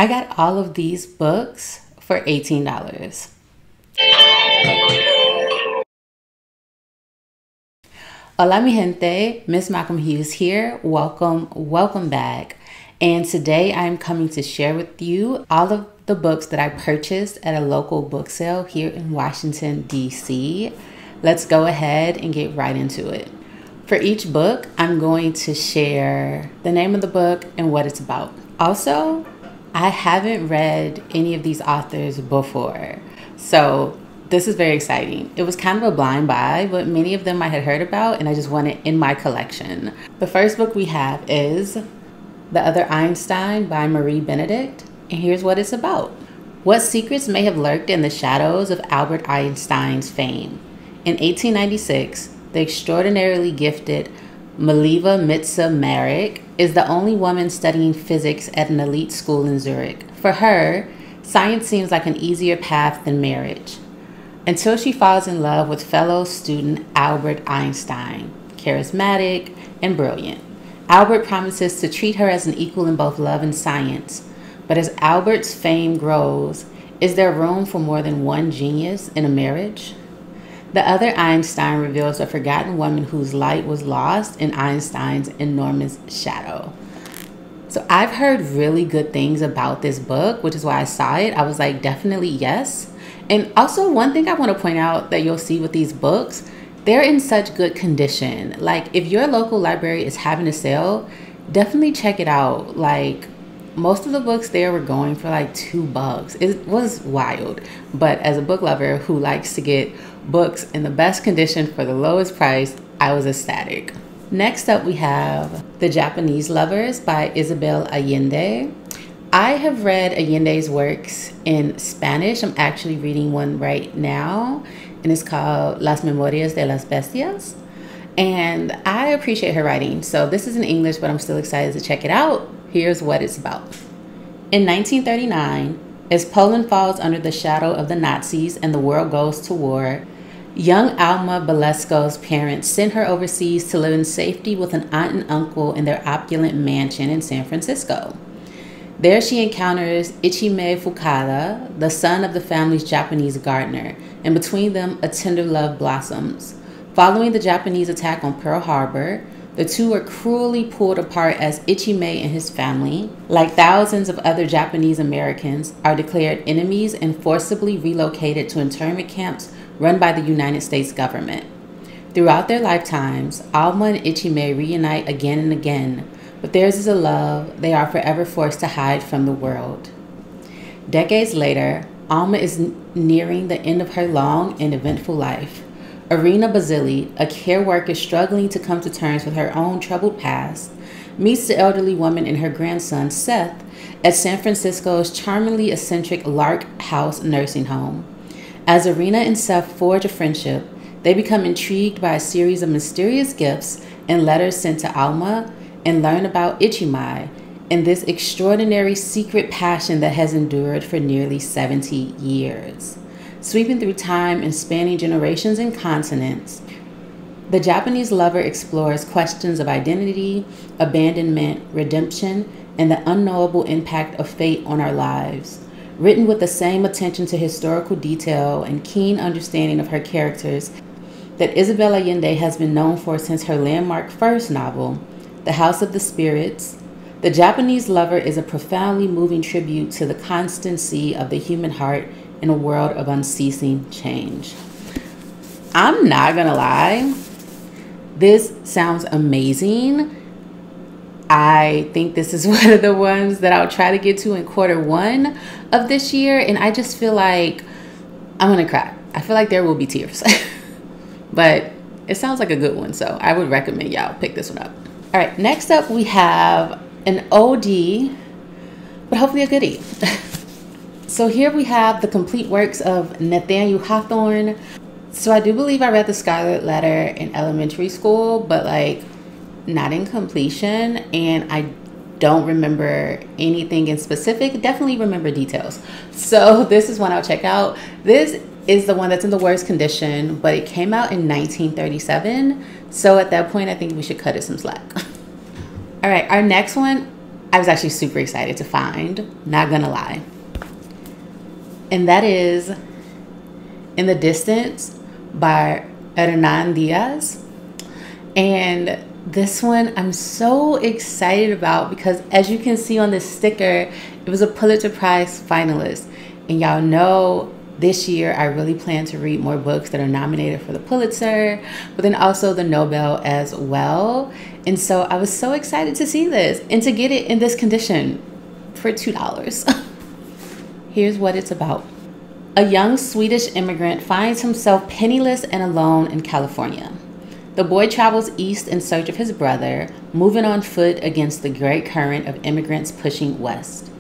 I got all of these books for $18. Hola mi gente, MsMalcolmHughes here. Welcome back. And today I'm coming to share with you all of the books that I purchased at a local book sale here in Washington, D.C. Let's go ahead and get right into it. For each book, I'm going to share the name of the book and what it's about. Also, I haven't read any of these authors before, so this is very exciting. It was kind of a blind buy, but many of them I had heard about and I just wanted in my collection. The first book we have is The Other Einstein by Marie Benedict, and here's what it's about. What secrets may have lurked in the shadows of Albert Einstein's fame? In 1896, the extraordinarily gifted Mileva Mitza-Marek is the only woman studying physics at an elite school in Zurich. For her, science seems like an easier path than marriage, until she falls in love with fellow student Albert Einstein, charismatic and brilliant. Albert promises to treat her as an equal in both love and science, but as Albert's fame grows, is there room for more than one genius in a marriage? The Other Einstein reveals a forgotten woman whose light was lost in Einstein's enormous shadow. So I've heard really good things about this book, which is why I saw it. I was like, definitely yes. And also one thing I want to point out that you'll see with these books, they're in such good condition. Like if your local library is having a sale, definitely check it out. Like most of the books there were going for like $2. It was wild. But as a book lover who likes to get books in the best condition for the lowest price, I was ecstatic. Next up we have The Japanese Lovers by Isabel Allende. I have read Allende's works in Spanish. I'm actually reading one right now, and it's called Las Memorias de las Bestias. And I appreciate her writing. So this is in English, but I'm still excited to check it out. Here's what it's about. In 1939, as Poland falls under the shadow of the Nazis and the world goes to war, young Alma Bielewska's parents sent her overseas to live in safety with an aunt and uncle in their opulent mansion in San Francisco. There she encounters Ichime Fukada, the son of the family's Japanese gardener, and between them a tender love blossoms. Following the Japanese attack on Pearl Harbor, the two are cruelly pulled apart as Ichime and his family, like thousands of other Japanese Americans, are declared enemies and forcibly relocated to internment camps run by the United States government. Throughout their lifetimes, Alma and Ichime reunite again and again, but theirs is a love they are forever forced to hide from the world. Decades later, Alma is nearing the end of her long and eventful life. Irina Basili, a care worker struggling to come to terms with her own troubled past, meets the elderly woman and her grandson, Seth, at San Francisco's charmingly eccentric Lark House nursing home. As Irina and Seth forge a friendship, they become intrigued by a series of mysterious gifts and letters sent to Alma and learn about Ichime and this extraordinary secret passion that has endured for nearly 70 years. Sweeping through time and spanning generations and continents, The Japanese Lover explores questions of identity, abandonment, redemption, and the unknowable impact of fate on our lives. Written with the same attention to historical detail and keen understanding of her characters that Isabel Allende has been known for since her landmark first novel, The House of the Spirits, The Japanese Lover is a profoundly moving tribute to the constancy of the human heart in a world of unceasing change. I'm not gonna lie, this sounds amazing. I think this is one of the ones that I'll try to get to in Q1 of this year, and I just feel like I'm gonna cry. I feel like there will be tears. But it sounds like a good one, so I would recommend y'all pick this one up. All right, next up we have an OD, but hopefully a goodie. So here we have the complete works of Nathaniel Hawthorne. So I do believe I read The Scarlet Letter in elementary school, but like not in completion, and I don't remember anything in specific. Definitely remember details. So this is one I'll check out. This is the one that's in the worst condition, but it came out in 1937. So at that point, I think we should cut it some slack. All right, our next one I was actually super excited to find, not gonna lie. And that is In the Distance by Hernan Diaz. And this one I'm so excited about because, as you can see on this sticker, it was a Pulitzer Prize finalist. And y'all know this year I really plan to read more books that are nominated for the Pulitzer, but then also the Nobel as well. And so I was so excited to see this and to get it in this condition for $2. Here's what it's about. A young Swedish immigrant finds himself penniless and alone in California. The boy travels east in search of his brother, moving on foot against the great current of immigrants pushing west.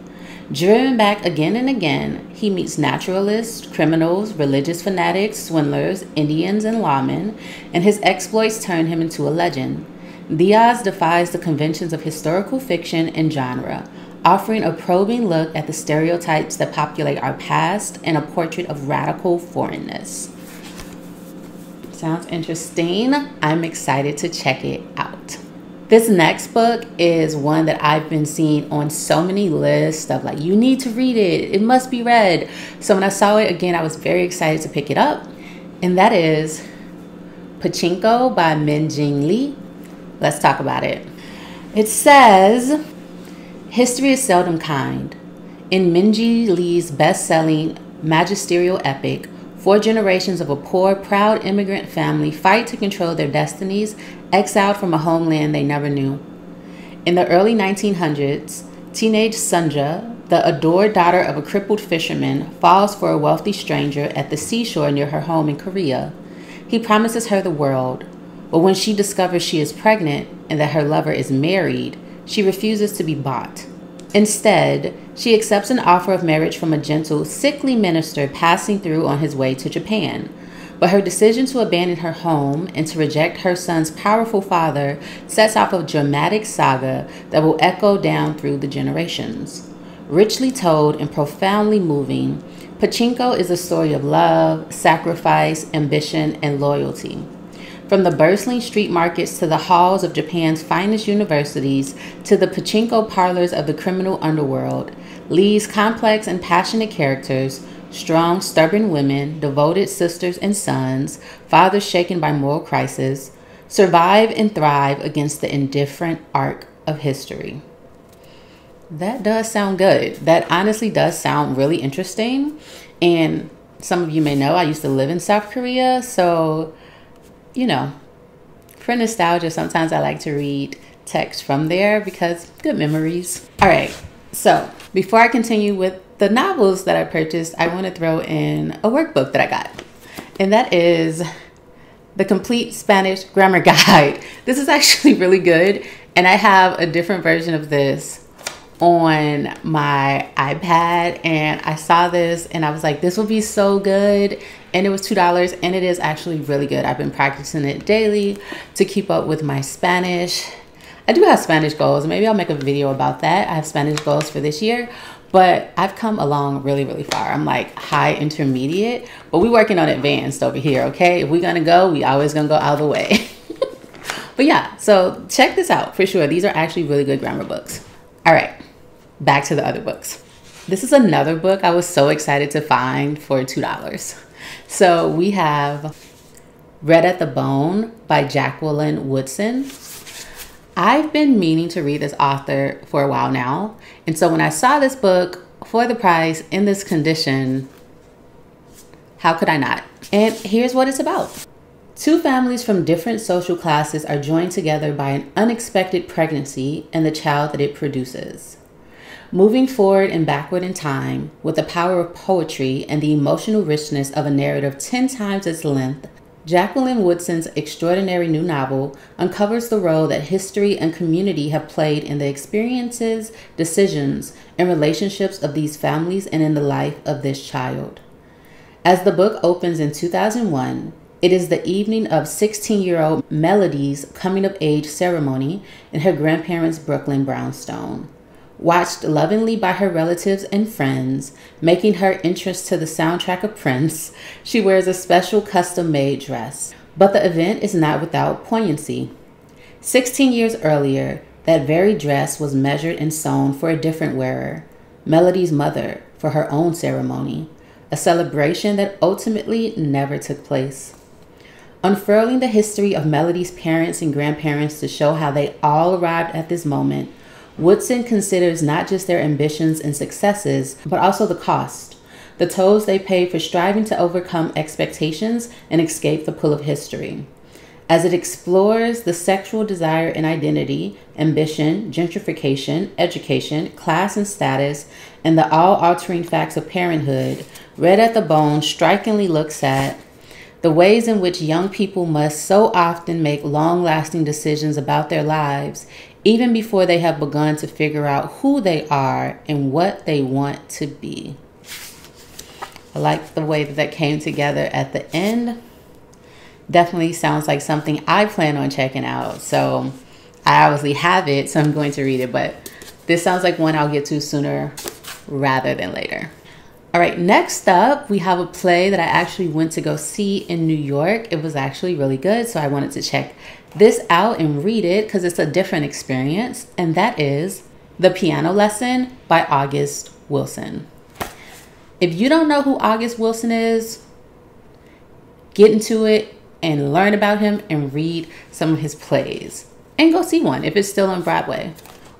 Driven back again and again, he meets naturalists, criminals, religious fanatics, swindlers, Indians, and lawmen, and his exploits turn him into a legend. Diaz defies the conventions of historical fiction and genre, offering a probing look at the stereotypes that populate our past and a portrait of radical foreignness. Sounds interesting. I'm excited to check it out. This next book is one that I've been seeing on so many lists of like, you need to read it. It must be read. So when I saw it again, I was very excited to pick it up. And that is Pachinko by Min-Jing Lee. Let's talk about it. It says, history is seldom kind. In Min-Jing Lee's best-selling magisterial epic, 4 generations of a poor, proud immigrant family fight to control their destinies, exiled from a homeland they never knew. In the early 1900s, teenage Sunja, the adored daughter of a crippled fisherman, falls for a wealthy stranger at the seashore near her home in Korea. He promises her the world, but when she discovers she is pregnant and that her lover is married, she refuses to be bought. Instead, she accepts an offer of marriage from a gentle, sickly minister passing through on his way to Japan. But her decision to abandon her home and to reject her son's powerful father sets off a dramatic saga that will echo down through the generations. Richly told and profoundly moving, Pachinko is a story of love, sacrifice, ambition, and loyalty. From the bustling street markets to the halls of Japan's finest universities to the pachinko parlors of the criminal underworld, Lee's complex and passionate characters, strong, stubborn women, devoted sisters and sons, fathers shaken by moral crisis, survive and thrive against the indifferent arc of history. That does sound good. That honestly does sound really interesting. And some of you may know I used to live in South Korea, so you know, for nostalgia, sometimes I like to read text from there because good memories. All right, so before I continue with the novels that I purchased, I want to throw in a workbook that I got. And that is the Complete Spanish Grammar Guide. This is actually really good. And I have a different version of this on my iPad, and I saw this and I was like, this will be so good. And it was $2, and it is actually really good. I've been practicing it daily to keep up with my Spanish. I do have Spanish goals. Maybe I'll make a video about that. I have Spanish goals for this year, but I've come along really, really far. I'm like high intermediate, but we're working on advanced over here, okay? If we're gonna go, we always gonna go all the way. But yeah, so check this out for sure. These are actually really good grammar books. All right, back to the other books. This is another book I was so excited to find for $2. So we have Red at the Bone by Jacqueline Woodson. I've been meaning to read this author for a while now. And so when I saw this book for the price in this condition, how could I not? And here's what it's about. 2 families from different social classes are joined together by an unexpected pregnancy and the child that it produces. Moving forward and backward in time, with the power of poetry and the emotional richness of a narrative 10 times its length, Jacqueline Woodson's extraordinary new novel uncovers the role that history and community have played in the experiences, decisions, and relationships of these families and in the life of this child. As the book opens in 2001, it is the evening of 16-year-old Melody's coming-of-age ceremony in her grandparents' Brooklyn brownstone. Watched lovingly by her relatives and friends, making her entrance to the soundtrack of Prince, she wears a special custom-made dress. But the event is not without poignancy. 16 years earlier, That very dress was measured and sewn for a different wearer, Melody's mother, for her own ceremony, a celebration that ultimately never took place. Unfurling the history of Melody's parents and grandparents to show how they all arrived at this moment, Woodson considers not just their ambitions and successes, but also the cost, the tolls they paid for striving to overcome expectations and escape the pull of history. As it explores the sexual desire and identity, ambition, gentrification, education, class and status, and the all-altering facts of parenthood, Red at the Bone strikingly looks at the ways in which young people must so often make long-lasting decisions about their lives, even before they have begun to figure out who they are and what they want to be. I like the way that came together at the end. Definitely sounds like something I plan on checking out. So I obviously have it, so I'm going to read it, but this sounds like one I'll get to sooner rather than later. All right, next up, we have a play that I actually went to go see in New York. It was actually really good, so I wanted to check this out and read it because it's a different experience, and that is The Piano Lesson by August Wilson. If you don't know who August Wilson is, get into it and learn about him and read some of his plays. And go see one if it's still on Broadway.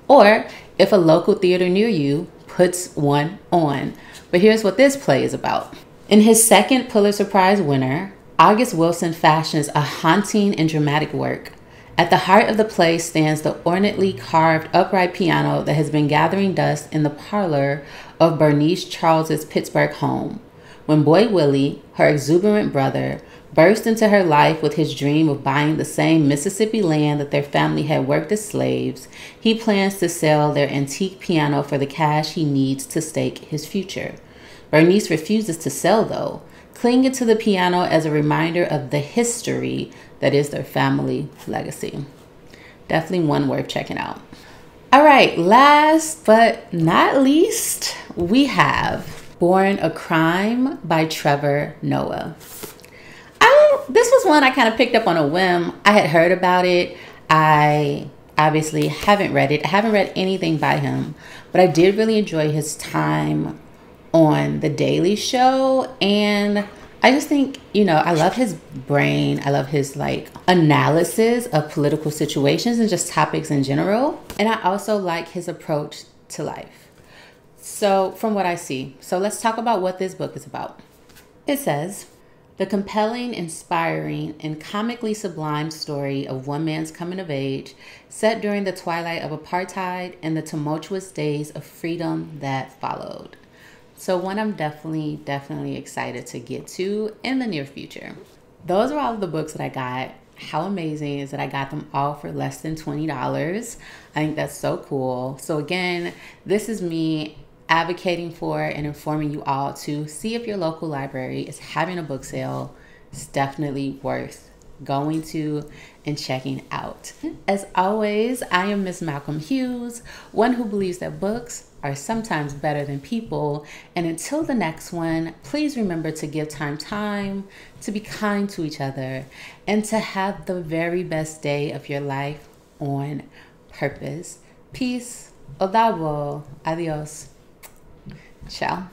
Or if a local theater near you puts one on. But here's what this play is about. In his second Pulitzer Prize winner, August Wilson fashions a haunting and dramatic work. At the heart of the play stands the ornately carved upright piano that has been gathering dust in the parlor of Bernice Charles's Pittsburgh home. When Boy Willie, her exuberant brother, burst into her life with his dream of buying the same Mississippi land that their family had worked as slaves, he plans to sell their antique piano for the cash he needs to stake his future. Bernice refuses to sell, though, clinging to the piano as a reminder of the history that is their family legacy. Definitely one worth checking out. All right, last but not least, we have Born a Crime by Trevor Noah. This was one I kind of picked up on a whim. I had heard about it. I obviously haven't read it. I haven't read anything by him, but I did really enjoy his time on The Daily Show. And I just think, you know, I love his brain. I love his analysis of political situations and just topics in general. And I also like his approach to life. So from what I see, so let's talk about what this book is about. It says, the compelling, inspiring, and comically sublime story of one man's coming of age set during the twilight of apartheid and the tumultuous days of freedom that followed. So one I'm definitely excited to get to in the near future. Those are all of the books that I got. How amazing is that I got them all for less than $20. I think that's so cool. So again, this is me advocating for and informing you all to see if your local library is having a book sale. It's definitely worth going to and checking out. As always, I am MsMalcolmHughes, one who believes that books are sometimes better than people. And until the next one, please remember to give time, to be kind to each other, and to have the very best day of your life on purpose. Peace. Odabo. Adios. Ciao.